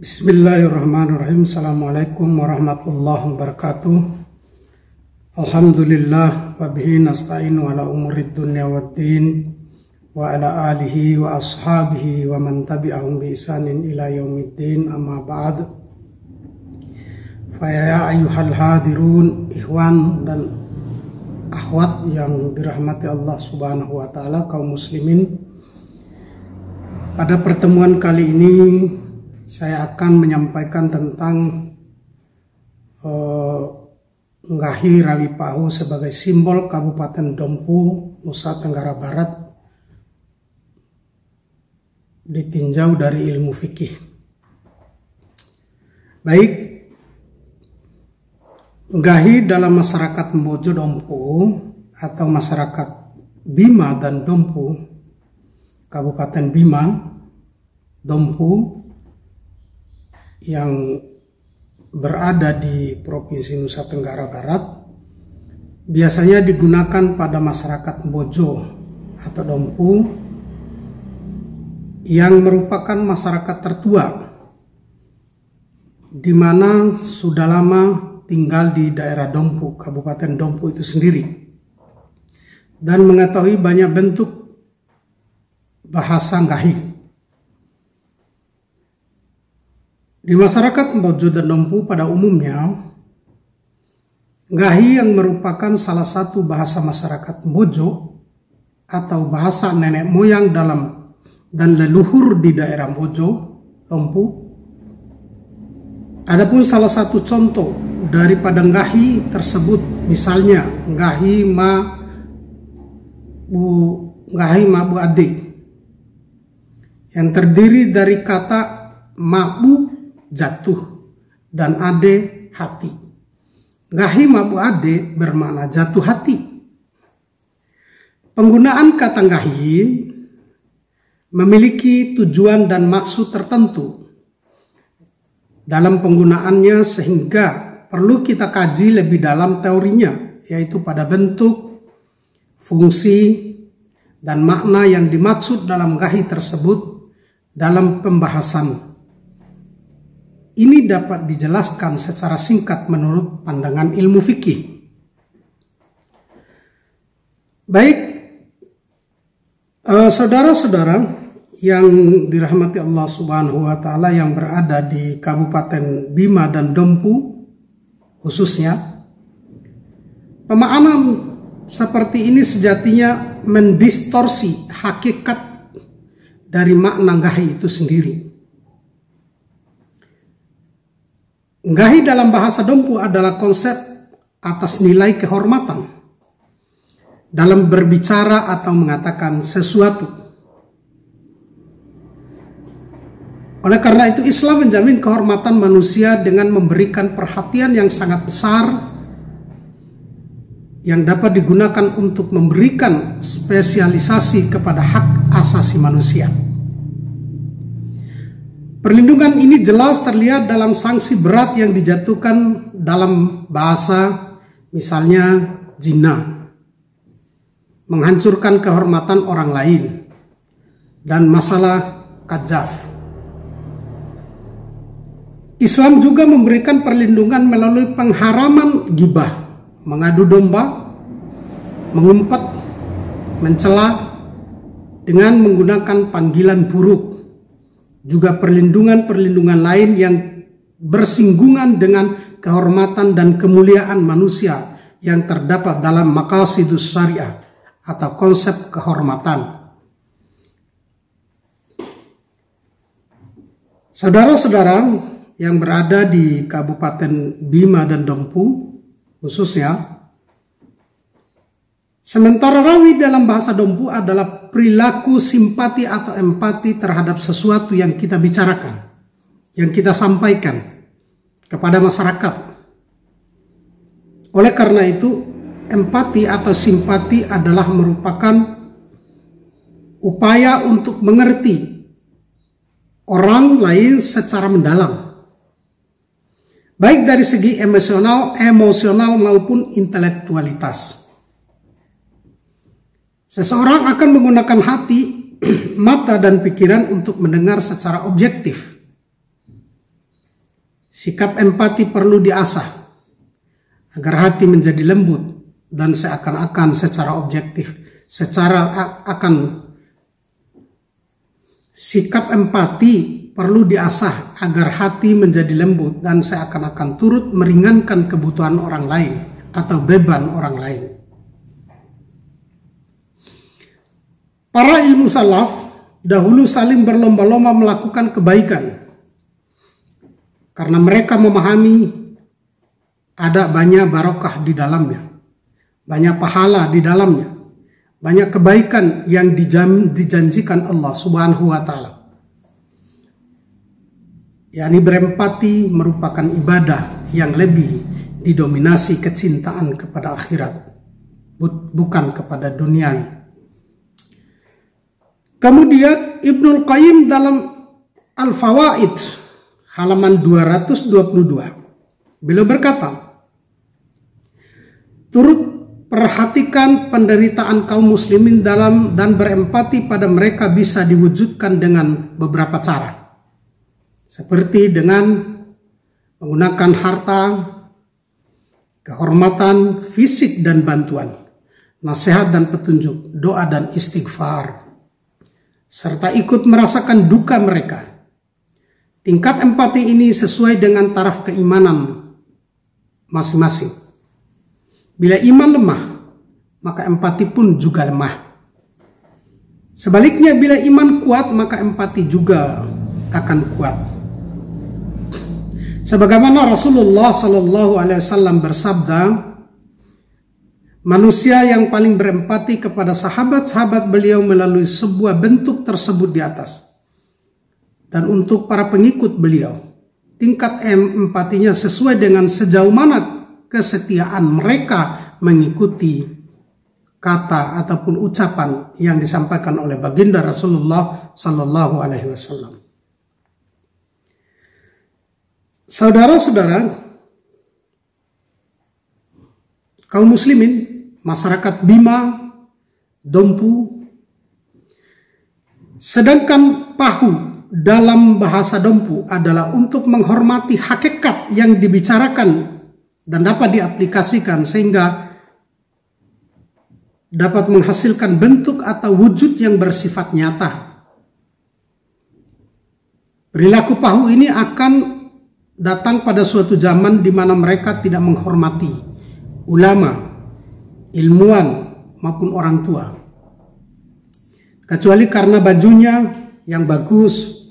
Bismillahirrahmanirrahim. Assalamualaikum warahmatullahi wabarakatuh. Alhamdulillah wa bihi nasta'in wa ala umurid dunya waddin wa ala alihi wa ashabihi wa man tabi'ahum bi ihsanin ila yaumiddin, amma ba'd. Fa ya ayyuhal hadirun, ikhwan dan akhwat yang dirahmati Allah Subhanahu wa taala, kaum muslimin. Pada pertemuan kali ini saya akan menyampaikan tentang Nggahi Rawi Pahu sebagai simbol Kabupaten Dompu, Nusa Tenggara Barat, ditinjau dari ilmu fikih. Baik, Nggahi dalam masyarakat Mbojo Dompu atau masyarakat Bima dan Dompu, Kabupaten Bima, Dompu, yang berada di Provinsi Nusa Tenggara Barat, biasanya digunakan pada masyarakat Mbojo atau Dompu yang merupakan masyarakat tertua, di mana sudah lama tinggal di daerah Dompu, Kabupaten Dompu itu sendiri, dan mengetahui banyak bentuk bahasa Nggahi. Di masyarakat Mbojo dan Dompu pada umumnya, Nggahi yang merupakan salah satu bahasa masyarakat Mbojo atau bahasa nenek moyang dalam dan leluhur di daerah Mbojo, Dompu. Adapun salah satu contoh daripada Nggahi tersebut, misalnya Nggahi Bu Ade, yang terdiri dari kata Mabu jatuh dan ade hati. Nggahi Mabu Ade bermakna jatuh hati. Penggunaan kata Nggahi memiliki tujuan dan maksud tertentu dalam penggunaannya, sehingga perlu kita kaji lebih dalam teorinya, yaitu pada bentuk, fungsi, dan makna yang dimaksud dalam Nggahi tersebut dalam pembahasan. Ini dapat dijelaskan secara singkat menurut pandangan ilmu fikih. Baik, saudara-saudara yang dirahmati Allah Subhanahu wa taala yang berada di Kabupaten Bima dan Dompu khususnya, pemahaman seperti ini sejatinya mendistorsi hakikat dari makna Nggahi itu sendiri. Nggahi dalam bahasa Dompu adalah konsep atas nilai kehormatan dalam berbicara atau mengatakan sesuatu. Oleh karena itu, Islam menjamin kehormatan manusia dengan memberikan perhatian yang sangat besar yang dapat digunakan untuk memberikan spesialisasi kepada hak asasi manusia. Perlindungan ini jelas terlihat dalam sanksi berat yang dijatuhkan dalam bahasa, misalnya zina, menghancurkan kehormatan orang lain, dan masalah kadzaf. Islam juga memberikan perlindungan melalui pengharaman ghibah, mengadu domba, mengumpat, mencela dengan menggunakan panggilan buruk. Juga perlindungan lain yang bersinggungan dengan kehormatan dan kemuliaan manusia yang terdapat dalam maqasidus syariah atau konsep kehormatan. Saudara-saudara yang berada di Kabupaten Bima dan Dompu khususnya, sementara rawi dalam bahasa Dompu adalah perilaku simpati atau empati terhadap sesuatu yang kita bicarakan, yang kita sampaikan kepada masyarakat. Oleh karena itu, empati atau simpati adalah merupakan upaya untuk mengerti orang lain secara mendalam, baik dari segi emosional maupun intelektualitas. Seseorang akan menggunakan hati, mata, dan pikiran untuk mendengar secara objektif. Sikap empati perlu diasah agar hati menjadi lembut dan seakan-akan secara objektif, sikap empati perlu diasah agar hati menjadi lembut dan seakan-akan turut meringankan kebutuhan orang lain atau beban orang lain. Para ilmu salaf dahulu saling berlomba-lomba melakukan kebaikan karena mereka memahami ada banyak barokah di dalamnya, banyak pahala di dalamnya, banyak kebaikan yang dijanjikan Allah Subhanahu wa Ta'ala. yakni berempati merupakan ibadah yang lebih didominasi kecintaan kepada akhirat, bukan kepada dunia. Kemudian Ibnul Qayyim dalam Al-Fawaid halaman 222 beliau berkata, turut perhatikan penderitaan kaum muslimin dan berempati pada mereka bisa diwujudkan dengan beberapa cara, seperti dengan menggunakan harta, kehormatan, fisik dan bantuan, nasihat dan petunjuk, doa dan istighfar, serta ikut merasakan duka mereka. Tingkat empati ini sesuai dengan taraf keimanan masing-masing. Bila iman lemah, maka empati pun juga lemah. Sebaliknya, bila iman kuat, maka empati juga akan kuat. Sebagaimana Rasulullah SAW bersabda, manusia yang paling berempati kepada sahabat-sahabat beliau melalui sebuah bentuk tersebut di atas. Dan untuk para pengikut beliau, tingkat empatinya sesuai dengan sejauh mana kesetiaan mereka mengikuti kata ataupun ucapan yang disampaikan oleh baginda Rasulullah SAW. Saudara-saudara, kaum muslimin, masyarakat Bima, Dompu, sedangkan pahu dalam bahasa Dompu adalah untuk menghormati hakikat yang dibicarakan dan dapat diaplikasikan sehingga dapat menghasilkan bentuk atau wujud yang bersifat nyata. Perilaku pahu ini akan datang pada suatu zaman di mana mereka tidak menghormati ulama, ilmuwan maupun orang tua, kecuali karena bajunya yang bagus.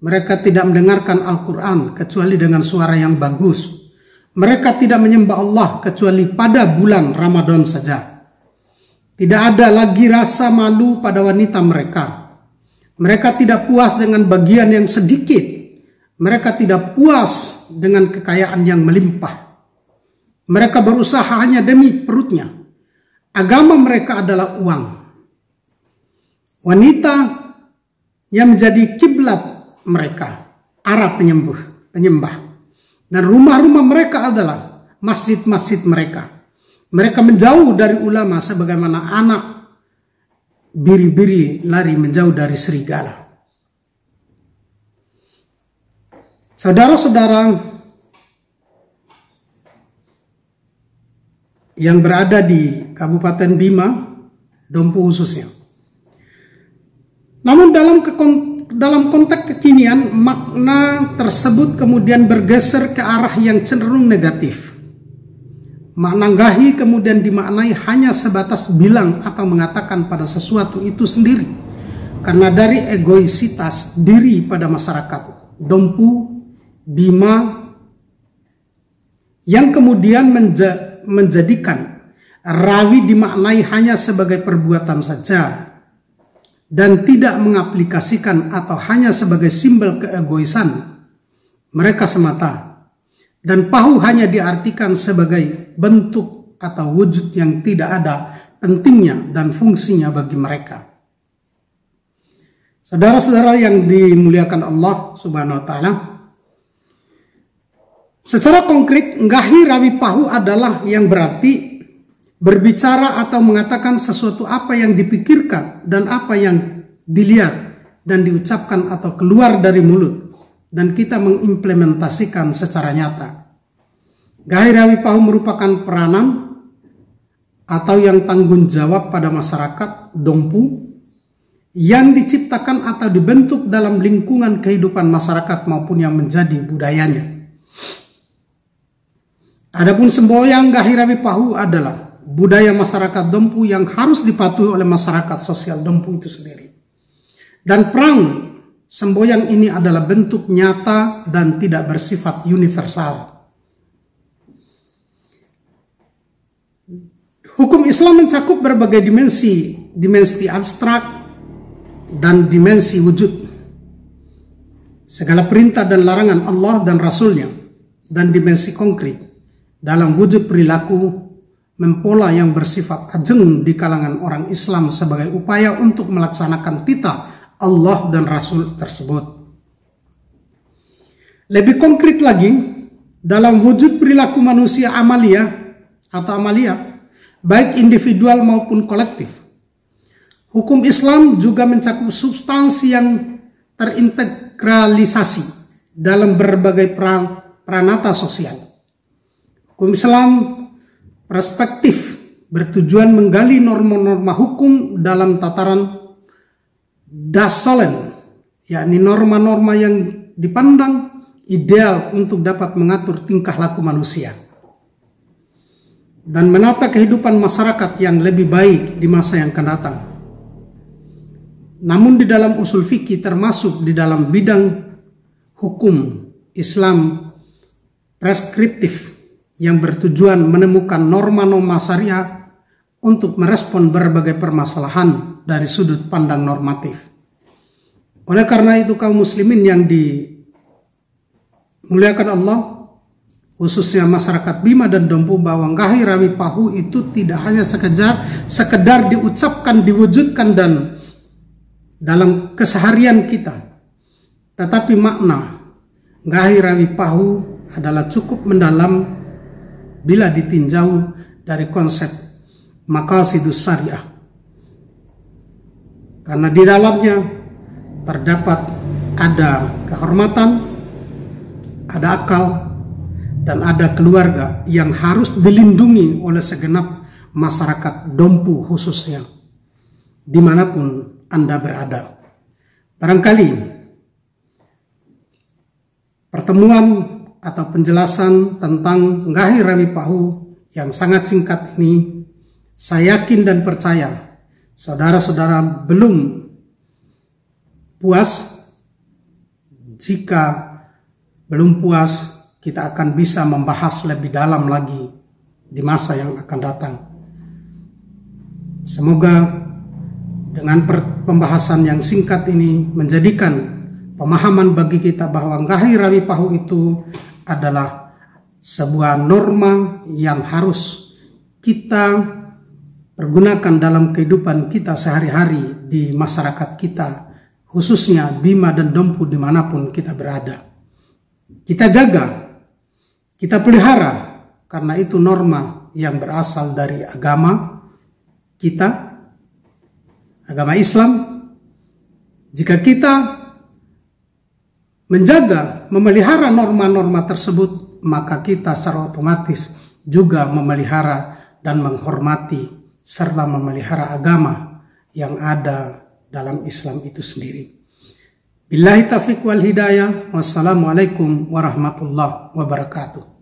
Mereka tidak mendengarkan Al-Quran kecuali dengan suara yang bagus. Mereka tidak menyembah Allah kecuali pada bulan Ramadan saja. Tidak ada lagi rasa malu pada wanita mereka. Mereka tidak puas dengan bagian yang sedikit. Mereka tidak puas dengan kekayaan yang melimpah. Mereka berusaha hanya demi perutnya. Agama mereka adalah uang. Wanita yang menjadi kiblat mereka, arah penyembah. Dan rumah-rumah mereka adalah masjid-masjid mereka. Mereka menjauh dari ulama sebagaimana anak biri-biri lari menjauh dari serigala. Saudara-saudara yang berada di Kabupaten Bima, Dompu khususnya. Namun dalam konteks kekinian, makna tersebut kemudian bergeser ke arah yang cenderung negatif. Makna gahi kemudian dimaknai hanya sebatas bilang atau mengatakan pada sesuatu itu sendiri. Karena dari egoisitas diri pada masyarakat Dompu, Bima, yang kemudian menjadikan rawi dimaknai hanya sebagai perbuatan saja dan tidak mengaplikasikan atau hanya sebagai simbol keegoisan mereka semata, dan pahu hanya diartikan sebagai bentuk atau wujud yang tidak ada pentingnya dan fungsinya bagi mereka. Saudara-saudara yang dimuliakan Allah Subhanahu wa Ta'ala, secara konkret nggahi rawi pahu adalah yang berarti berbicara atau mengatakan sesuatu apa yang dipikirkan dan apa yang dilihat dan diucapkan atau keluar dari mulut dan kita mengimplementasikan secara nyata. Gairawi Pahu merupakan peranan atau yang tanggung jawab pada masyarakat Dompu yang diciptakan atau dibentuk dalam lingkungan kehidupan masyarakat maupun yang menjadi budayanya. Adapun semboyan Gairawi Pahu adalah budaya masyarakat Dompu yang harus dipatuhi oleh masyarakat sosial Dompu itu sendiri. Dan perang semboyan ini adalah bentuk nyata dan tidak bersifat universal. Hukum Islam mencakup berbagai dimensi abstrak dan dimensi wujud. Segala perintah dan larangan Allah dan Rasulnya, dan dimensi konkret dalam wujud perilaku mempola yang bersifat ajeng di kalangan orang Islam sebagai upaya untuk melaksanakan titah Allah dan Rasul tersebut. Lebih konkret lagi, dalam wujud perilaku manusia amalia atau amalia, baik individual maupun kolektif, hukum Islam juga mencakup substansi yang terintegralisasi dalam berbagai pranata sosial. Hukum Islam perspektif bertujuan menggali norma-norma hukum dalam tataran dasolen, yakni norma-norma yang dipandang ideal untuk dapat mengatur tingkah laku manusia dan menata kehidupan masyarakat yang lebih baik di masa yang akan datang. Namun di dalam usul fikih, termasuk di dalam bidang hukum Islam preskriptif yang bertujuan menemukan norma-norma syariah untuk merespon berbagai permasalahan dari sudut pandang normatif. Oleh karena itu kaum muslimin yang dimuliakan Allah, khususnya masyarakat Bima dan Dompu, bahwa Gairawi Pahu itu tidak hanya sekedar diucapkan, diwujudkan dan dalam keseharian kita, tetapi makna Gairawi Pahu adalah cukup mendalam bila ditinjau dari konsep maqasidus syariah, karena di dalamnya terdapat ada kehormatan, ada akal, dan ada keluarga yang harus dilindungi oleh segenap masyarakat Dompu khususnya, dimanapun Anda berada. Barangkali pertemuan atau penjelasan tentang Gairawi Pahu yang sangat singkat ini, saya yakin dan percaya saudara-saudara belum puas. Jika belum puas, kita akan bisa membahas lebih dalam lagi di masa yang akan datang. Semoga dengan pembahasan yang singkat ini menjadikan pemahaman bagi kita bahwa Gairawi Pahu itu adalah sebuah norma yang harus kita pergunakan dalam kehidupan kita sehari-hari di masyarakat kita, khususnya Bima dan Dompu dimanapun kita berada. Kita jaga, kita pelihara, karena itu norma yang berasal dari agama kita, agama Islam. Jika kita menjaga, memelihara norma-norma tersebut, maka kita secara otomatis juga memelihara dan menghormati serta memelihara agama yang ada dalam Islam itu sendiri. Billahi taufiq wal hidayah. Wassalamualaikum warahmatullahi wabarakatuh.